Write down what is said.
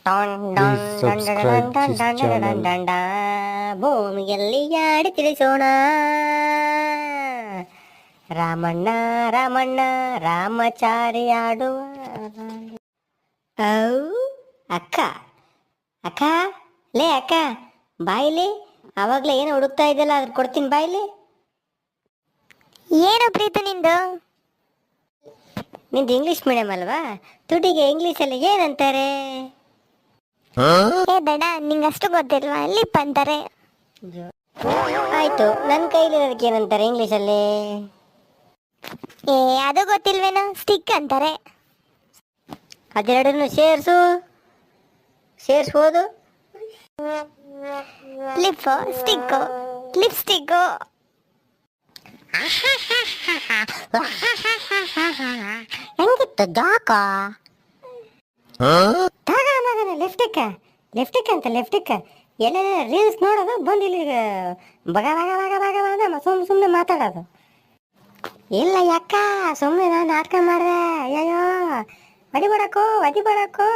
Please subscribe this channel. ಭೂಮಿಯಲ್ಲಿ ಯಾಡಿ ತಿಳಿಸೋಣ. ರಾಮಣ್ಣ ರಾಮಣ್ಣ ರಾಮಚಾರಿ ಆಡುವ. ಅಕ್ಕ ಅಕ್ಕ ಲೇ ಅಕ್ಕ ಬಾಯಿಲಿ, ಆವಾಗಲೇ ಏನು ಹುಡುಕ್ತಾ ಇದ್ದಲ್ಲ, ಅದ್ರ ಕೊಡ್ತೀನಿ ಬಾಯಿಲಿ. ಏನು ಪ್ರೀತಿ ನಿಂದು? ನಿಂದು ಇಂಗ್ಲೀಷ್ ಮೀಡಿಯಂ ಅಲ್ವಾ, ತುಟಿಗೆ ಇಂಗ್ಲೀಷಲ್ಲಿ ಏನಂತಾರೆ? ಏ ಬೇಡ, ನಿಂಗೆ ಅಷ್ಟು ಗೊತ್ತಿಲ್ವಾ? ಲಿಪ್ ಅಂತಾರೆ. ಆಯ್ತು, ನನ್ನ ಕೈಲಿರೋದಕ್ಕೆ ಏನಂತಾರೆ ಇಂಗ್ಲೀಷಲ್ಲಿ? ಏ ಅದು ಗೊತ್ತಿಲ್ವೇನೋ? ಸ್ಟಿಕ್ ಅಂತಾರೆ. ಅದೆರಡನ್ನು ಸೇರಿಸ್ಬೋದು. Lip stick, lipstick. ಹೆಂಗಿತ್ತು ಜಾಕ? ಮಗನ ಲಿಫ್ಟಿಕ್ ಅಂತ ಎಲ್ಲ ರೀಲ್ಸ್ ನೋಡೋದು, ಬಂದು ಇಲ್ಲಿ ಬಗ ಬಗ ಬಗ ಬಗ ಬಗ ಸುಮ್ಮನೆ ಮಾತಾಡೋದು. ಇಲ್ಲ ಯಾಕ, ಸುಮ್ಮನೆ ನಾನು ನಾಟಕ ಮಾಡಿದೆ. ಅಯ್ಯೋ, ಒದಿಬೇಡಕ್ಕೋ